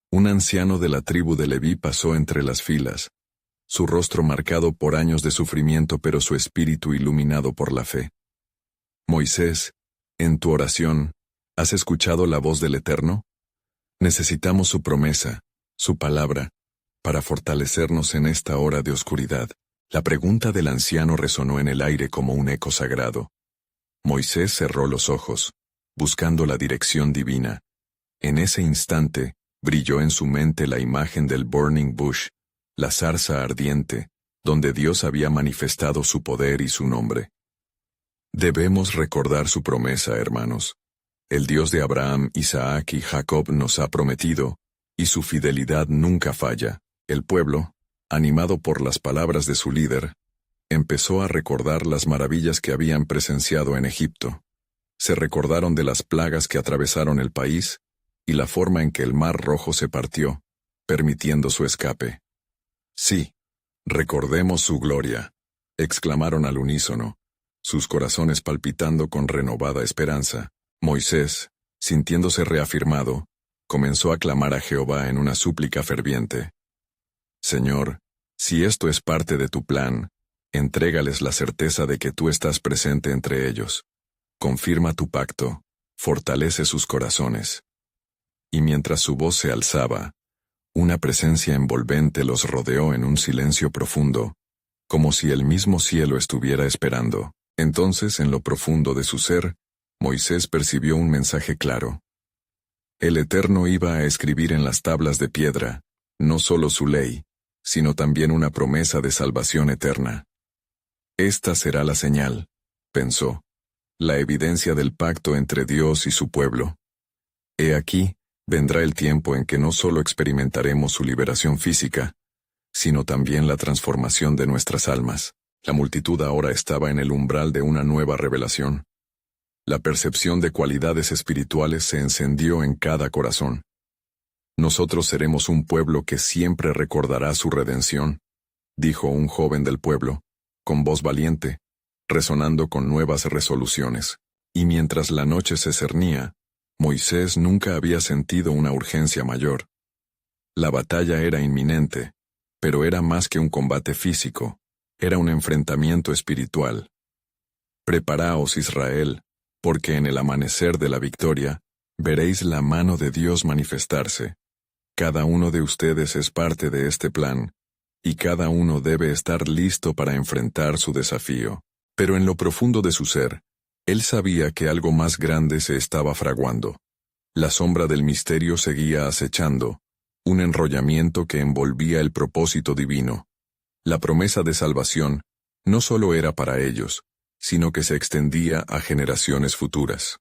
un anciano de la tribu de Leví pasó entre las filas, su rostro marcado por años de sufrimiento pero su espíritu iluminado por la fe. «Moisés, en tu oración, ¿has escuchado la voz del Eterno? Necesitamos su promesa, su palabra, para fortalecernos en esta hora de oscuridad». La pregunta del anciano resonó en el aire como un eco sagrado. Moisés cerró los ojos, buscando la dirección divina. En ese instante, brilló en su mente la imagen del burning bush, la zarza ardiente, donde Dios había manifestado su poder y su nombre. Debemos recordar su promesa, hermanos. El Dios de Abraham, Isaac y Jacob nos ha prometido, y su fidelidad nunca falla. El pueblo, animado por las palabras de su líder, empezó a recordar las maravillas que habían presenciado en Egipto. Se recordaron de las plagas que atravesaron el país y la forma en que el Mar Rojo se partió, permitiendo su escape. «Sí, recordemos su gloria», exclamaron al unísono, sus corazones palpitando con renovada esperanza. Moisés, sintiéndose reafirmado, comenzó a clamar a Jehová en una súplica ferviente. Señor, si esto es parte de tu plan, entrégales la certeza de que tú estás presente entre ellos. Confirma tu pacto, fortalece sus corazones. Y mientras su voz se alzaba, una presencia envolvente los rodeó en un silencio profundo, como si el mismo cielo estuviera esperando. Entonces, en lo profundo de su ser, Moisés percibió un mensaje claro. El Eterno iba a escribir en las tablas de piedra, no solo su ley, sino también una promesa de salvación eterna. Esta será la señal, pensó, la evidencia del pacto entre Dios y su pueblo. He aquí, vendrá el tiempo en que no solo experimentaremos su liberación física, sino también la transformación de nuestras almas. La multitud ahora estaba en el umbral de una nueva revelación. La percepción de cualidades espirituales se encendió en cada corazón. Nosotros seremos un pueblo que siempre recordará su redención, dijo un joven del pueblo, con voz valiente, resonando con nuevas resoluciones. Y mientras la noche se cernía, Moisés nunca había sentido una urgencia mayor. La batalla era inminente, pero era más que un combate físico, era un enfrentamiento espiritual. Preparaos, Israel, porque en el amanecer de la victoria, veréis la mano de Dios manifestarse. Cada uno de ustedes es parte de este plan, y cada uno debe estar listo para enfrentar su desafío. Pero en lo profundo de su ser, él sabía que algo más grande se estaba fraguando. La sombra del misterio seguía acechando, un enrollamiento que envolvía el propósito divino. La promesa de salvación no solo era para ellos, sino que se extendía a generaciones futuras.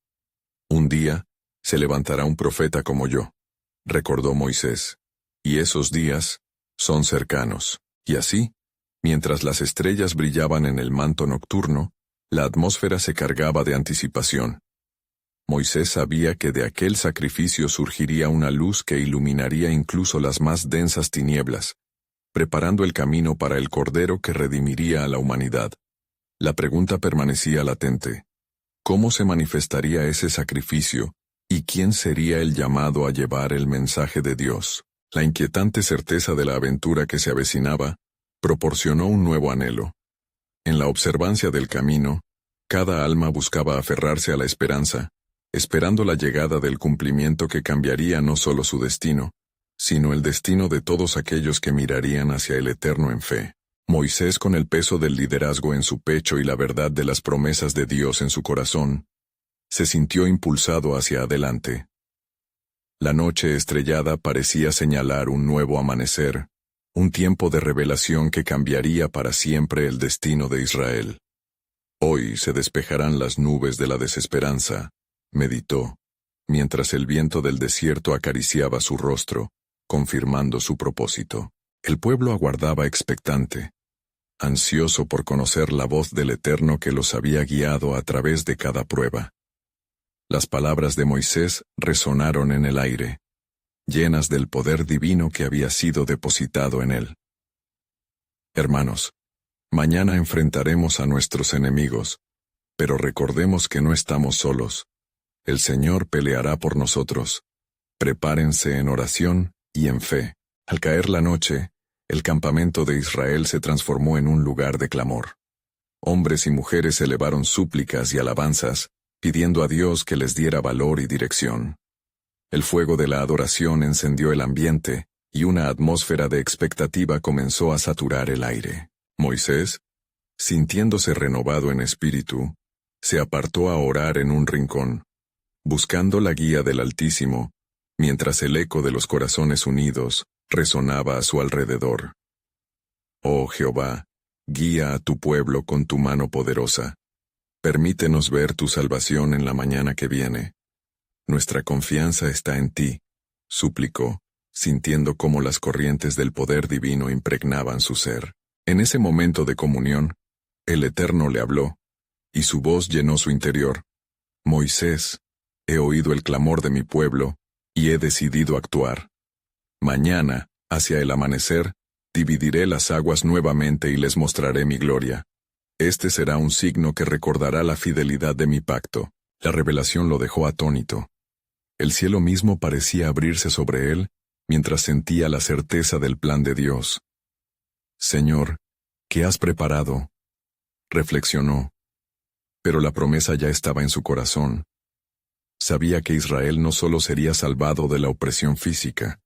Un día, se levantará un profeta como yo, recordó Moisés, y esos días son cercanos. Y así, mientras las estrellas brillaban en el manto nocturno, la atmósfera se cargaba de anticipación. Moisés sabía que de aquel sacrificio surgiría una luz que iluminaría incluso las más densas tinieblas, preparando el camino para el Cordero que redimiría a la humanidad. La pregunta permanecía latente. ¿Cómo se manifestaría ese sacrificio, y quién sería el llamado a llevar el mensaje de Dios? La inquietante certeza de la aventura que se avecinaba proporcionó un nuevo anhelo. En la observancia del camino, cada alma buscaba aferrarse a la esperanza, esperando la llegada del cumplimiento que cambiaría no solo su destino, sino el destino de todos aquellos que mirarían hacia el Eterno en fe. Moisés, con el peso del liderazgo en su pecho y la verdad de las promesas de Dios en su corazón, se sintió impulsado hacia adelante. La noche estrellada parecía señalar un nuevo amanecer, un tiempo de revelación que cambiaría para siempre el destino de Israel. Hoy se despejarán las nubes de la desesperanza, meditó, mientras el viento del desierto acariciaba su rostro, confirmando su propósito. El pueblo aguardaba expectante, ansioso por conocer la voz del Eterno que los había guiado a través de cada prueba. Las palabras de Moisés resonaron en el aire, llenas del poder divino que había sido depositado en él. Hermanos, mañana enfrentaremos a nuestros enemigos, pero recordemos que no estamos solos. El Señor peleará por nosotros. Prepárense en oración y en fe. Al caer la noche, el campamento de Israel se transformó en un lugar de clamor. Hombres y mujeres elevaron súplicas y alabanzas, pidiendo a Dios que les diera valor y dirección. El fuego de la adoración encendió el ambiente, y una atmósfera de expectativa comenzó a saturar el aire. Moisés, sintiéndose renovado en espíritu, se apartó a orar en un rincón, buscando la guía del Altísimo, mientras el eco de los corazones unidos resonaba a su alrededor. Oh Jehová, guía a tu pueblo con tu mano poderosa. Permítenos ver tu salvación en la mañana que viene. Nuestra confianza está en ti, suplicó, sintiendo cómo las corrientes del poder divino impregnaban su ser. En ese momento de comunión, el Eterno le habló, y su voz llenó su interior. Moisés, he oído el clamor de mi pueblo, y he decidido actuar. Mañana, hacia el amanecer, dividiré las aguas nuevamente y les mostraré mi gloria. Este será un signo que recordará la fidelidad de mi pacto. La revelación lo dejó atónito. El cielo mismo parecía abrirse sobre él, mientras sentía la certeza del plan de Dios. Señor, ¿qué has preparado? Reflexionó. Pero la promesa ya estaba en su corazón. Sabía que Israel no solo sería salvado de la opresión física,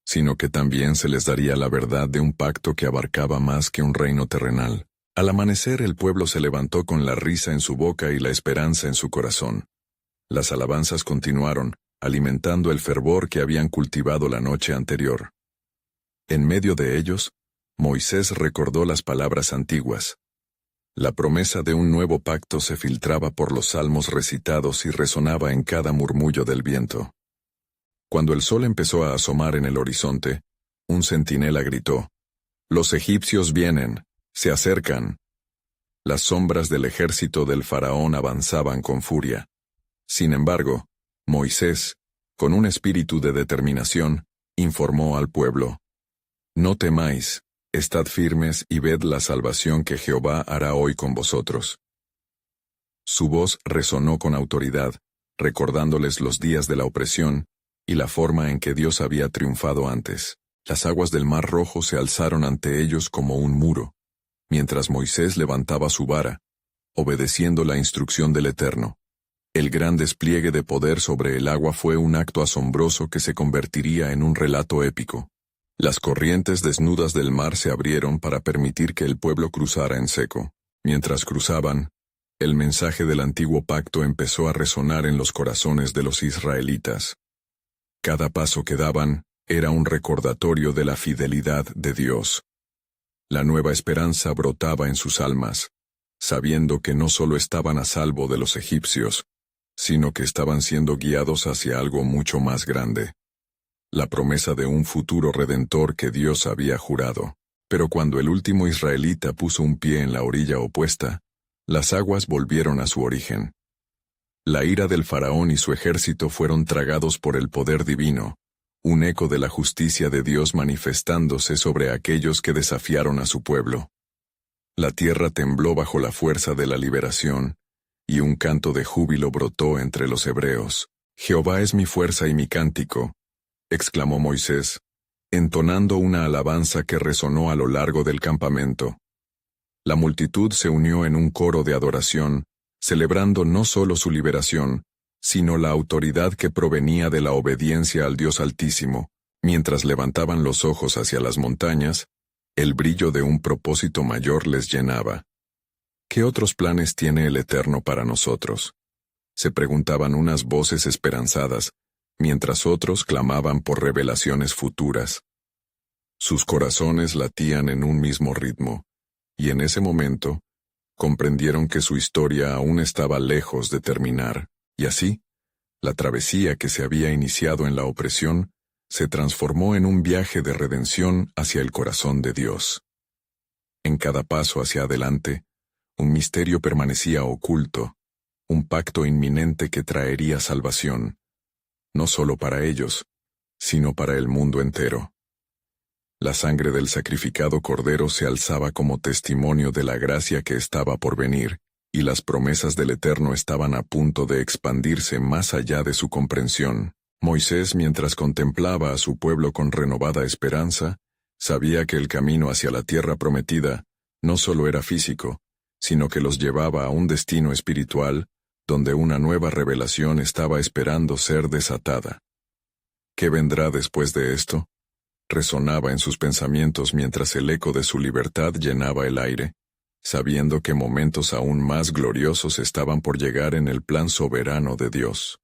sino que también se les daría la verdad de un pacto que abarcaba más que un reino terrenal. Al amanecer el pueblo se levantó con la risa en su boca y la esperanza en su corazón. Las alabanzas continuaron, alimentando el fervor que habían cultivado la noche anterior. En medio de ellos, Moisés recordó las palabras antiguas. La promesa de un nuevo pacto se filtraba por los salmos recitados y resonaba en cada murmullo del viento. Cuando el sol empezó a asomar en el horizonte, un centinela gritó: «Los egipcios vienen, se acercan». Las sombras del ejército del faraón avanzaban con furia. Sin embargo, Moisés, con un espíritu de determinación, informó al pueblo: «No temáis, estad firmes y ved la salvación que Jehová hará hoy con vosotros». Su voz resonó con autoridad, recordándoles los días de la opresión y la forma en que Dios había triunfado antes. Las aguas del Mar Rojo se alzaron ante ellos como un muro, mientras Moisés levantaba su vara, obedeciendo la instrucción del Eterno. El gran despliegue de poder sobre el agua fue un acto asombroso que se convertiría en un relato épico. Las corrientes desnudas del mar se abrieron para permitir que el pueblo cruzara en seco. Mientras cruzaban, el mensaje del antiguo pacto empezó a resonar en los corazones de los israelitas. Cada paso que daban era un recordatorio de la fidelidad de Dios. La nueva esperanza brotaba en sus almas, sabiendo que no solo estaban a salvo de los egipcios, sino que estaban siendo guiados hacia algo mucho más grande. La promesa de un futuro redentor que Dios había jurado. Pero cuando el último israelita puso un pie en la orilla opuesta, las aguas volvieron a su origen. La ira del faraón y su ejército fueron tragados por el poder divino, un eco de la justicia de Dios manifestándose sobre aquellos que desafiaron a su pueblo. La tierra tembló bajo la fuerza de la liberación, y un canto de júbilo brotó entre los hebreos. «Jehová es mi fuerza y mi cántico», exclamó Moisés, entonando una alabanza que resonó a lo largo del campamento. La multitud se unió en un coro de adoración, celebrando no solo su liberación, sino la autoridad que provenía de la obediencia al Dios Altísimo. Mientras levantaban los ojos hacia las montañas, el brillo de un propósito mayor les llenaba. ¿Qué otros planes tiene el Eterno para nosotros?, se preguntaban unas voces esperanzadas, mientras otros clamaban por revelaciones futuras. Sus corazones latían en un mismo ritmo, y en ese momento, comprendieron que su historia aún estaba lejos de terminar, y así, la travesía que se había iniciado en la opresión se transformó en un viaje de redención hacia el corazón de Dios. En cada paso hacia adelante, un misterio permanecía oculto, un pacto inminente que traería salvación, no solo para ellos, sino para el mundo entero. La sangre del sacrificado cordero se alzaba como testimonio de la gracia que estaba por venir, y las promesas del Eterno estaban a punto de expandirse más allá de su comprensión. Moisés, mientras contemplaba a su pueblo con renovada esperanza, sabía que el camino hacia la tierra prometida no solo era físico, sino que los llevaba a un destino espiritual, donde una nueva revelación estaba esperando ser desatada. ¿Qué vendrá después de esto?, resonaba en sus pensamientos mientras el eco de su libertad llenaba el aire, sabiendo que momentos aún más gloriosos estaban por llegar en el plan soberano de Dios.